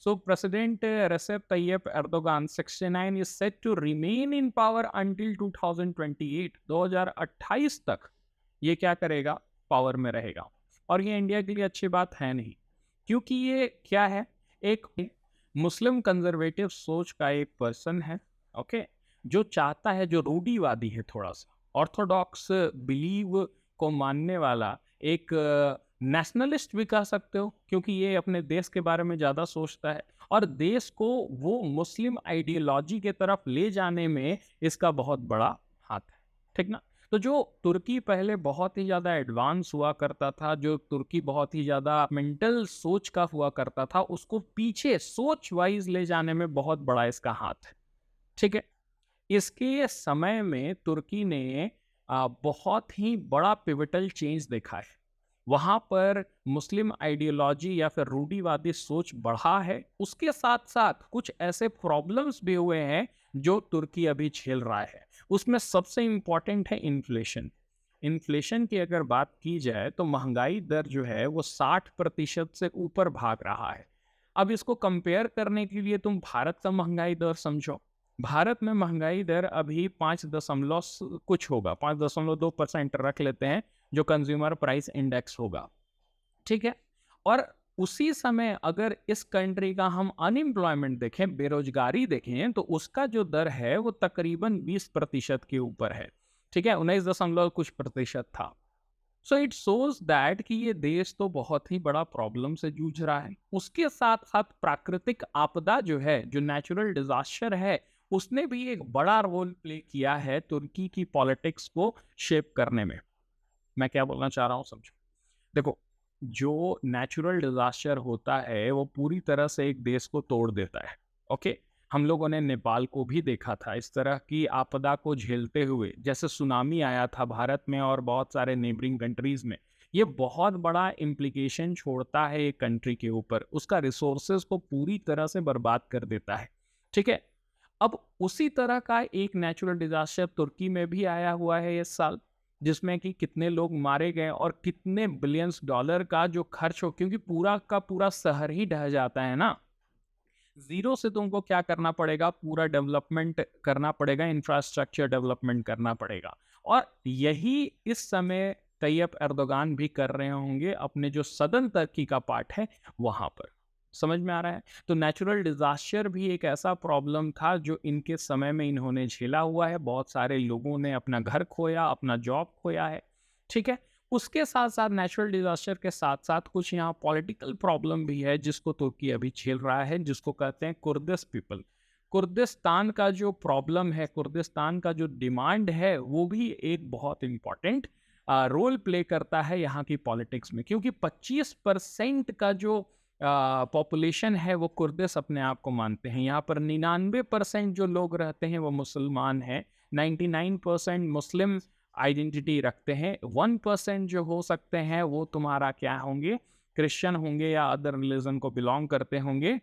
So President Recep Tayyip Erdogan 69 is set to remain in power until 2028 2028 तक ये क्या करेगा, पावर में रहेगा। और ये इंडिया के लिए अच्छी बात है नहीं, क्योंकि ये क्या है, एक मुस्लिम कंजर्वेटिव सोच का एक पर्सन है, ओके, जो चाहता है, जो रूढ़िवादी है, थोड़ा सा ऑर्थोडॉक्स बिलीव को मानने वाला एक नेशनलिस्ट भी कह सकते हो, क्योंकि ये अपने देश के बारे में ज़्यादा सोचता है और देश को वो मुस्लिम आइडियोलॉजी के तरफ ले जाने में इसका बहुत बड़ा हाथ है, ठीक ना। तो जो तुर्की पहले बहुत ही ज़्यादा एडवांस हुआ करता था, जो तुर्की बहुत ही ज़्यादा मेंटल सोच का हुआ करता था, उसको पीछे सोच वाइज ले जाने में बहुत बड़ा इसका हाथ है, ठीक है। इसके समय में तुर्की ने बहुत ही बड़ा पिवटल चेंज देखा है। वहाँ पर मुस्लिम आइडियोलॉजी या फिर रूढ़िवादी सोच बढ़ा है, उसके साथ-साथ कुछ ऐसे प्रॉब्लम्स भी हुए हैं जो तुर्की अभी झेल रहा है। उसमें सबसे इम्पोर्टेंट है इन्फ्लेशन। इन्फ्लेशन की अगर बात की जाए तो महँगाई दर जो है वो 60% से ऊपर भाग रहा है। अब इसको कंपेयर करने के लिए तुम भारत का महँगाई दर समझो। भारत में महँगाई दर अभी 5 दशमलव कुछ होगा, 5.2% रख लेते हैं, जो कंज्यूमर प्राइस इंडेक्स होगा, ठीक है। और उसी समय अगर इस कंट्री का हम अनएम्प्लॉयमेंट देखें, बेरोजगारी देखें, तो उसका जो दर है वो तकरीबन 20% के ऊपर है, ठीक है, 19 दशमलव कुछ प्रतिशत था। सो इट शोज दैट कि ये देश तो बहुत ही बड़ा प्रॉब्लम से जूझ रहा है। उसके साथ साथ प्राकृतिक आपदा जो है, जो नेचुरल डिजास्टर है, उसने भी एक बड़ा रोल प्ले किया है तुर्की की पॉलिटिक्स को शेप करने में। मैं क्या बोलना चाह रहा हूँ समझो। देखो, जो नेचुरल डिजास्टर होता है वो पूरी तरह से एक देश को तोड़ देता है, ओके। हम लोगों ने नेपाल को भी देखा था इस तरह की आपदा को झेलते हुए, जैसे सुनामी आया था भारत में और बहुत सारे नेबरिंग कंट्रीज में। ये बहुत बड़ा इम्प्लीकेशन छोड़ता है एक कंट्री के ऊपर, उसका रिसोर्सेज को पूरी तरह से बर्बाद कर देता है, ठीक है। अब उसी तरह का एक नेचुरल डिजास्टर तुर्की में भी आया हुआ है इस साल, जिसमें कि कितने लोग मारे गए और कितने बिलियंस डॉलर का जो खर्च हो, क्योंकि पूरा का पूरा शहर ही ढह जाता है ना। जीरो से तुमको क्या करना पड़ेगा, पूरा डेवलपमेंट करना पड़ेगा, इंफ्रास्ट्रक्चर डेवलपमेंट करना पड़ेगा। और यही इस समय तैयब एर्दोगान भी कर रहे होंगे अपने जो सदन तरक्की का पार्ट है वहां पर। समझ में आ रहा है। तो नेचुरल डिजास्टर भी एक ऐसा प्रॉब्लम था जो इनके समय में इन्होंने झेला हुआ है, बहुत सारे लोगों ने अपना घर खोया, अपना जॉब खोया है, ठीक है। उसके साथ साथ नेचुरल डिजास्टर के साथ साथ कुछ यहाँ पॉलिटिकल प्रॉब्लम भी है जिसको तुर्की अभी झेल रहा है, जिसको कहते हैं कुर्दिश पीपल। कुर्दिस्तान का जो प्रॉब्लम है, कुर्दिस्तान का जो डिमांड है, वो भी एक बहुत इंपॉर्टेंट रोल प्ले करता है यहाँ की पॉलिटिक्स में, क्योंकि 25% का जो पॉपुलेशन है वो कुर्दिश अपने आप को मानते हैं। यहाँ पर 99% जो लोग रहते हैं वो मुसलमान हैं, 99% मुस्लिम आइडेंटिटी रखते हैं, 1% जो हो सकते हैं वो तुम्हारा क्या होंगे, क्रिश्चियन होंगे या अदर रिलीजन को बिलोंग करते होंगे।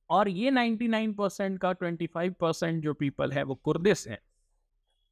और ये 99% का 25% जो पीपल है वो कुर्दिश है,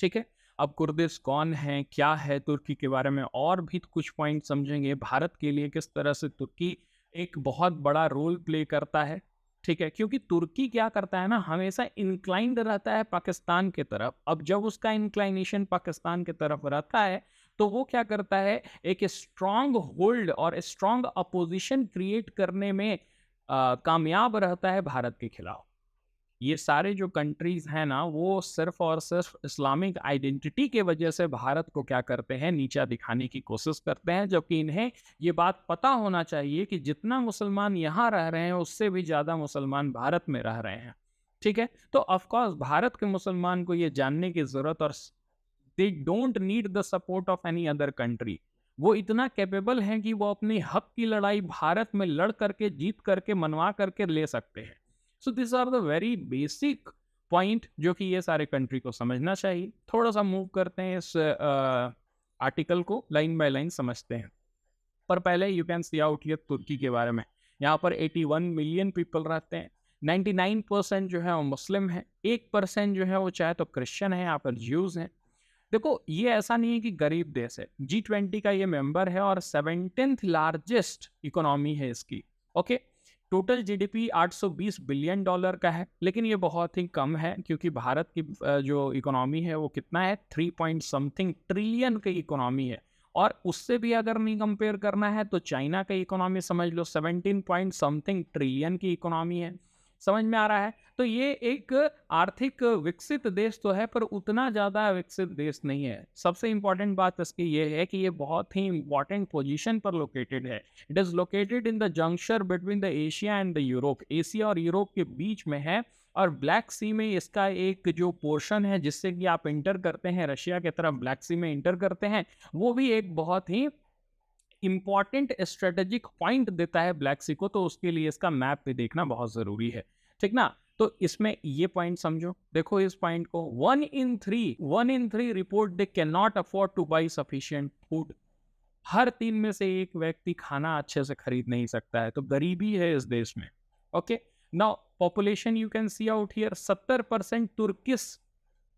ठीक है। अब कुर्दिश कौन है, क्या है, तुर्की के बारे में और भी कुछ पॉइंट समझेंगे, भारत के लिए किस तरह से तुर्की एक बहुत बड़ा रोल प्ले करता है, ठीक है। क्योंकि तुर्की क्या करता है ना, हमेशा इंक्लाइंड रहता है पाकिस्तान के तरफ। अब जब उसका इंक्लाइनेशन पाकिस्तान के तरफ रहता है तो वो क्या करता है, एक स्ट्रांग होल्ड और स्ट्रांग अपोजिशन क्रिएट करने में कामयाब रहता है भारत के खिलाफ। ये सारे जो कंट्रीज हैं ना, वो सिर्फ और सिर्फ इस्लामिक आइडेंटिटी के वजह से भारत को क्या करते हैं, नीचा दिखाने की कोशिश करते हैं, जबकि इन्हें ये बात पता होना चाहिए कि जितना मुसलमान यहाँ रह रहे हैं उससे भी ज़्यादा मुसलमान भारत में रह रहे हैं, ठीक है। तो ऑफकोर्स भारत के मुसलमान को ये जानने की ज़रूरत, और they don't need the support of any other country. वो इतना कैपेबल हैं कि वो अपने हक की लड़ाई भारत में लड़ करके, जीत करके, मनवा करके ले सकते हैं। So this are the very basic point जो कि ये सारे कंट्री को समझना चाहिए। थोड़ा सा मूव करते हैं इस आर्टिकल को, लाइन बाय लाइन समझते हैं। पर पहले यू कैन सी आउट ये तुर्की के बारे में। यहाँ पर 81 मिलियन पीपल रहते हैं, 99% जो है वो मुस्लिम है, 1% जो है वो चाहे तो क्रिश्चियन है, यहाँ पर ज्यूज हैं। देखो, ये ऐसा नहीं है कि गरीब देश है, G20 का ये मेंबर है और 17th लार्जेस्ट इकोनॉमी है इसकी, okay. Total GDP 820 billion dollar का है, लेकिन ये बहुत ही कम है क्योंकि भारत की जो इकोनॉमी है वो कितना है, 3 पॉइंट समथिंग ट्रिलियन की इकोनॉमी है। और उससे भी अगर नहीं कंपेयर करना है तो चाइना की इकोनॉमी समझ लो 17 पॉइंट समथिंग ट्रिलियन की इकोनॉमी है। समझ में आ रहा है? तो ये एक आर्थिक विकसित देश तो है पर उतना ज़्यादा विकसित देश नहीं है। सबसे इम्पोर्टेंट बात इसकी ये है कि ये बहुत ही इम्पोर्टेंट पोजीशन पर लोकेटेड है। It is located in the junction between the Asia and the Europe. Asia और यूरोप के बीच में है और ब्लैक सी में इसका एक जो पोर्शन है जिससे कि आप इंटर करते हैं रशिया की तरफ, ब्लैक सी में इंटर करते हैं, वो भी एक बहुत ही इंपॉर्टेंट स्ट्रेटेजिक पॉइंट देता है ब्लैक सी को। तो उसके लिए इसका मैप भी देखना बहुत ज़रूरी है, ठीक ना? तो इसमें ये पॉइंट समझो, देखो इस पॉइंट को, 1 in 3 report they can not afford to buy sufficient food. हर 3 में से एक व्यक्ति खाना अच्छे से खरीद नहीं सकता है, तो गरीबी है इस देश में। Okay, now population you can see out here, 70% Turkish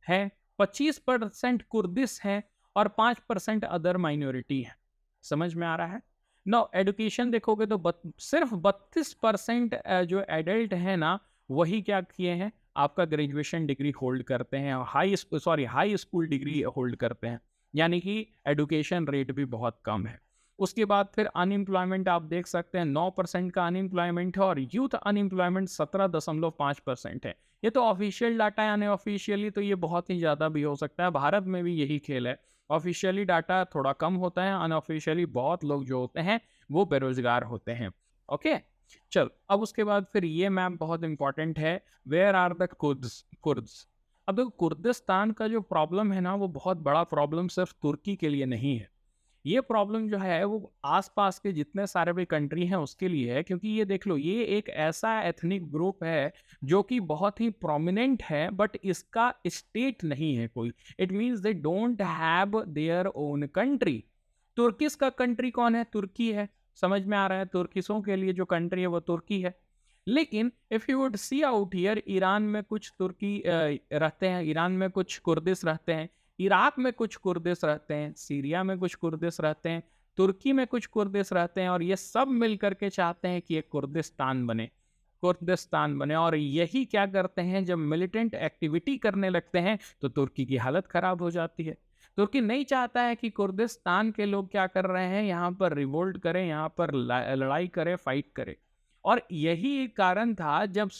है, 25% कुर्दिश है और 5% अदर माइनॉरिटी है। समझ में आ रहा है? नाउ एजुकेशन देखोगे तो सिर्फ 32% जो एडल्ट है ना, वही क्या किए हैं, आपका ग्रेजुएशन डिग्री होल्ड करते हैं, हाई स्कूल डिग्री होल्ड करते हैं, यानी कि एजुकेशन रेट भी बहुत कम है। उसके बाद फिर अनएम्प्लॉयमेंट आप देख सकते हैं, 9% का अनएम्प्लॉयमेंट है और यूथ अनएम्प्लॉयमेंट 17.5% है। ये तो ऑफिशियल डाटा है, अनऑफिशियली तो ये बहुत ही ज़्यादा भी हो सकता है। भारत में भी यही खेल है, ऑफिशियली डाटा थोड़ा कम होता है, अनऑफिशियली बहुत लोग जो होते हैं वो बेरोजगार होते हैं। ओके, चल अब उसके बाद फिर ये मैप बहुत इंपॉर्टेंट है, वेयर आर द कुर्द्स। अब देखो कुर्दिस्तान का जो प्रॉब्लम है ना, वो बहुत बड़ा प्रॉब्लम सिर्फ तुर्की के लिए नहीं है। ये प्रॉब्लम जो है वो आसपास के जितने सारे भी कंट्री हैं उसके लिए है, क्योंकि ये देख लो, ये एक ऐसा एथनिक ग्रुप है जो कि बहुत ही प्रोमिनेंट है बट इसका स्टेट नहीं है कोई। It means they don't have their own country. Turkish का कंट्री कौन है? तुर्की है। समझ में आ रहा है? तुर्किसों के लिए जो कंट्री है वो तुर्की है। लेकिन if you would see out here, Iran में कुछ तुर्की रहते हैं, ईरान में कुछ कुर्दिश रहते हैं, इराक में कुछ कुर्दिश रहते हैं, सीरिया में कुछ कुर्दिश रहते हैं, तुर्की में कुछ कुर्दिश रहते हैं, और ये सब मिल करके चाहते हैं कि एक कुर्दिस्तान बने। और यही क्या करते हैं, जब मिलिटेंट एक्टिविटी करने लगते हैं तो तुर्की की हालत खराब हो जाती है। तुर्की नहीं चाहता है कि कुर्दिस्तान के लोग क्या कर रहे हैं, यहाँ पर रिवोल्ट करें, यहाँ पर लड़ाई करें, फाइट करें। और यही एक कारण था जब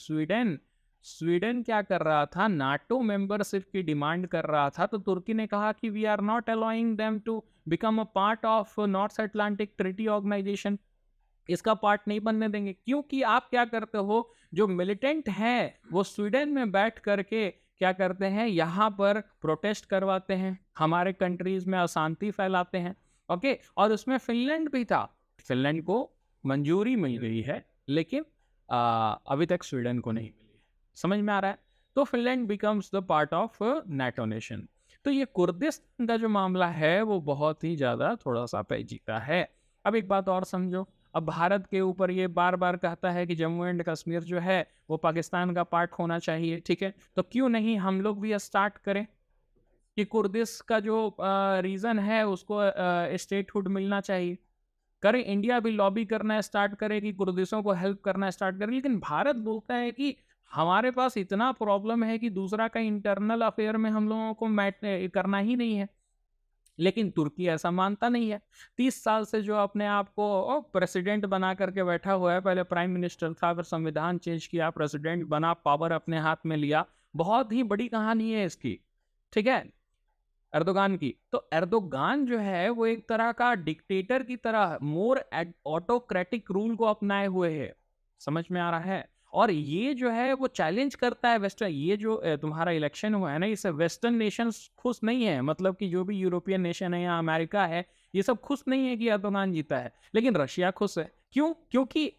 स्वीडन क्या कर रहा था, नाटो मेंबरशिप की डिमांड कर रहा था, तो तुर्की ने कहा कि we are not allowing them to become a part of North Atlantic Treaty Organization. इसका पार्ट नहीं बनने देंगे, क्योंकि आप क्या करते हो, जो मिलिटेंट हैं वो स्वीडन में बैठ करके क्या करते हैं, यहाँ पर प्रोटेस्ट करवाते हैं, हमारे कंट्रीज में अशांति फैलाते हैं। ओके, और उसमें फिनलैंड भी था। फिनलैंड को मंजूरी मिल गई है, लेकिन अभी तक स्वीडन को नहीं मिली है। समझ में आ रहा है? तो Finland becomes the part of NATO nation. तो ये कुर्दिस्तान का जो मामला है वो बहुत ही ज़्यादा थोड़ा सा पेचीदा है। अब एक बात और समझो, अब भारत के ऊपर ये बार बार कहता है कि जम्मू एंड कश्मीर जो है वो पाकिस्तान का पार्ट होना चाहिए, ठीक है? तो क्यों नहीं हम लोग भी स्टार्ट करें कि कुर्दिश का जो रीजन है उसको स्टेटहुड मिलना चाहिए, करें। इंडिया भी लॉबी करना स्टार्ट करे कि कुर्दिशों को हेल्प करना स्टार्ट करे। लेकिन भारत बोलता है कि हमारे पास इतना प्रॉब्लम है कि दूसरा का इंटरनल अफेयर में हम लोगों को करना ही नहीं है। लेकिन तुर्की ऐसा मानता नहीं है। 30 साल से जो अपने आप को प्रेसिडेंट बना करके बैठा हुआ है, पहले प्राइम मिनिस्टर था, फिर संविधान चेंज किया, प्रेसिडेंट बना, पावर अपने हाथ में लिया। बहुत ही बड़ी कहानी है इसकी, ठीक है, एर्दोगान की। तो एर्दोगान जो है वो एक तरह का डिक्टेटर की तरह मोर ऑटोक्रेटिक रूल को अपनाए हुए है। समझ में आ रहा है? और ये जो है वो चैलेंज करता है वेस्टर्न, ये जो तुम्हारा इलेक्शन हुआ है ना, इससे वेस्टर्न नेशंस खुश नहीं है। मतलब कि जो भी यूरोपियन नेशन है या अमेरिका है, ये सब खुश नहीं है कि एर्दोगान जीता है, लेकिन रशिया खुश है। क्यों? क्योंकि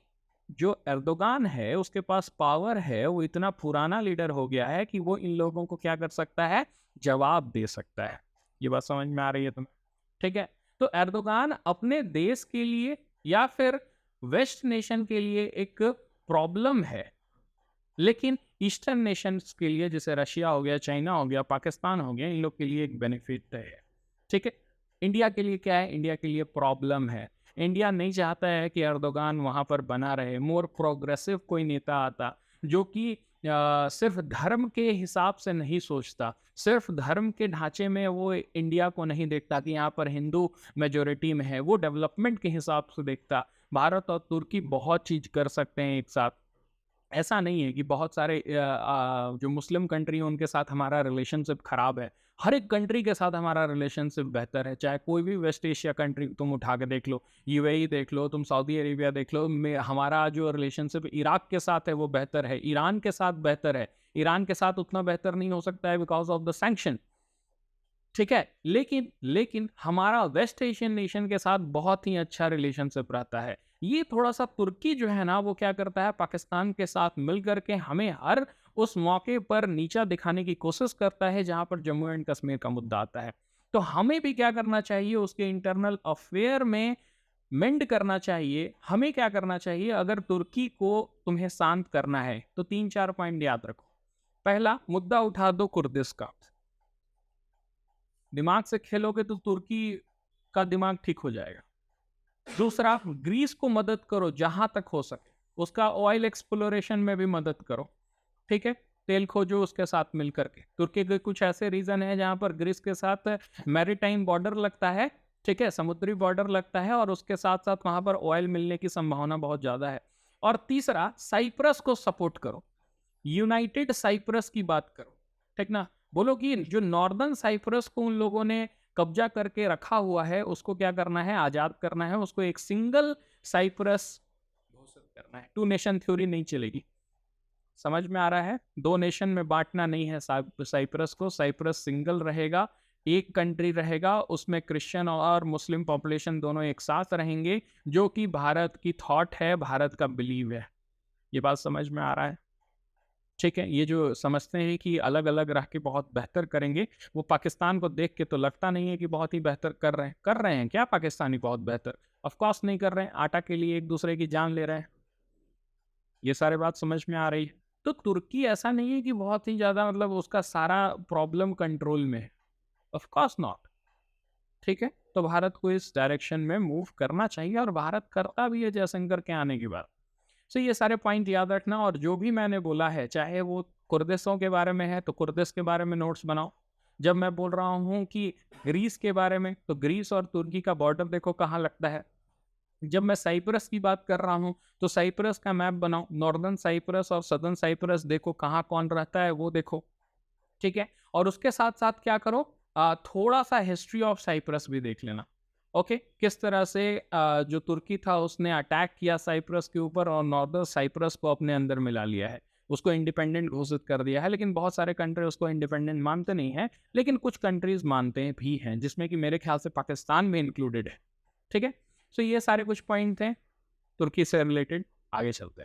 जो एर्दोगान है उसके पास पावर है, वो इतना पुराना लीडर हो गया है कि वो इन लोगों को क्या कर सकता है, जवाब दे सकता है। ये बात समझ में आ रही है तुम्हें? ठीक है, तो एर्दोगान अपने देश के लिए या फिर वेस्ट नेशन के लिए एक प्रॉब्लम है, लेकिन ईस्टर्न नेशंस के लिए, जैसे रशिया हो गया, चाइना हो गया, पाकिस्तान हो गया, इन लोग के लिए एक बेनिफिट है। ठीक है, इंडिया के लिए क्या है? इंडिया के लिए प्रॉब्लम है। इंडिया नहीं चाहता है कि एर्दोगान वहाँ पर बना रहे। मोर प्रोग्रेसिव कोई नेता आता जो कि सिर्फ धर्म के हिसाब से नहीं सोचता, सिर्फ धर्म के ढांचे में वो इंडिया को नहीं देखता कि यहाँ पर हिंदू मेजोरिटी में है, वो डेवलपमेंट के हिसाब से देखता। भारत और तुर्की बहुत चीज़ कर सकते हैं एक साथ। ऐसा नहीं है कि बहुत सारे जो मुस्लिम कंट्री हैं उनके साथ हमारा रिलेशनशिप खराब है। हर एक कंट्री के साथ हमारा रिलेशनशिप बेहतर है, चाहे कोई भी वेस्ट एशिया कंट्री तुम उठा के देख लो, यूएई देख लो, तुम सऊदी अरेबिया देख लो, हमारा जो रिलेशनशिप इराक के साथ है वो बेहतर है, ईरान के साथ बेहतर है। ईरान के साथ उतना बेहतर नहीं हो सकता है बिकॉज ऑफ द सैंक्शन, ठीक है। लेकिन लेकिन हमारा वेस्ट एशियन नेशन के साथ बहुत ही अच्छा रिलेशनशिप रहता है। ये थोड़ा सा तुर्की जो है ना वो क्या करता है, पाकिस्तान के साथ मिल करके हमें हर उस मौके पर नीचा दिखाने की कोशिश करता है जहां पर जम्मू एंड कश्मीर का मुद्दा आता है। तो हमें भी क्या करना चाहिए, उसके इंटरनल अफेयर में मेंड करना चाहिए। हमें क्या करना चाहिए, अगर तुर्की को तुम्हें शांत करना है तो 3-4 पॉइंट याद रखो। पहला, मुद्दा उठा दो कुर्दिश का। दिमाग से खेलोगे तो तुर्की का दिमाग ठीक हो जाएगा। दूसरा, ग्रीस को मदद करो जहां तक हो सके, उसका ऑयल एक्सप्लोरेशन में भी मदद करो, ठीक है। तेल खोजो उसके साथ मिलकर के। तुर्की के कुछ ऐसे रीजन है जहां पर ग्रीस के साथ मैरीटाइम बॉर्डर लगता है, ठीक है, समुद्री बॉर्डर लगता है, और उसके साथ साथ वहां पर ऑयल मिलने की संभावना बहुत ज्यादा है। और तीसरा, साइप्रस को सपोर्ट करो, यूनाइटेड साइप्रस की बात करो, ठीक ना। बोलो कि जो नॉर्दर्न साइप्रस को उन लोगों ने कब्जा करके रखा हुआ है उसको क्या करना है, आजाद करना है, उसको एक सिंगल साइप्रस घोषित करना है। 2 नेशन थ्योरी नहीं चलेगी, समझ में आ रहा है। 2 नेशन में बांटना नहीं है साइप्रस को। साइप्रस सिंगल रहेगा, एक कंट्री रहेगा, उसमें क्रिश्चियन और मुस्लिम पॉपुलेशन दोनों एक साथ रहेंगे, जो कि भारत की थॉट है, भारत का बिलीव है। ये बात समझ में आ रहा है, ठीक है। ये जो समझते हैं कि अलग अलग रह के बहुत बेहतर करेंगे, वो पाकिस्तान को देख के तो लगता नहीं है कि बहुत ही बेहतर कर रहे हैं क्या पाकिस्तानी बहुत बेहतर? ऑफ कोर्स नहीं कर रहे हैं, आटा के लिए एक दूसरे की जान ले रहे हैं। ये सारे बात समझ में आ रही है। तो तुर्की ऐसा नहीं है कि बहुत ही ज़्यादा मतलब उसका सारा प्रॉब्लम कंट्रोल में है, ऑफ कोर्स नॉट, ठीक है। तो भारत को इस डायरेक्शन में मूव करना चाहिए, और भारत करता भी है जयशंकर के आने के बाद। सो ये सारे पॉइंट याद रखना, और जो भी मैंने बोला है, चाहे वो कुर्दिशों के बारे में है तो कुर्दिश के बारे में नोट्स बनाओ। जब मैं बोल रहा हूँ कि ग्रीस के बारे में, तो ग्रीस और तुर्की का बॉर्डर देखो कहाँ लगता है। जब मैं साइप्रस की बात कर रहा हूँ तो साइप्रस का मैप बनाओ, नॉर्दर्न साइप्रस और सदर्न साइप्रस देखो कहाँ कौन रहता है वो देखो, ठीक है। और उसके साथ साथ क्या करो, थोड़ा सा हिस्ट्री ऑफ साइप्रस भी देख लेना, ओके। किस तरह से जो तुर्की था उसने अटैक किया साइप्रस के ऊपर और नॉर्दर्न साइप्रस को अपने अंदर मिला लिया है, उसको इंडिपेंडेंट घोषित कर दिया है। लेकिन बहुत सारे कंट्री उसको इंडिपेंडेंट मानते नहीं है, लेकिन कुछ कंट्रीज मानते हैं भी हैं, जिसमें कि मेरे ख्याल से पाकिस्तान में इंक्लूडेड है, ठीक है। सो ये सारे कुछ पॉइंट थे तुर्की से रिलेटेड। आगे चलते हैं।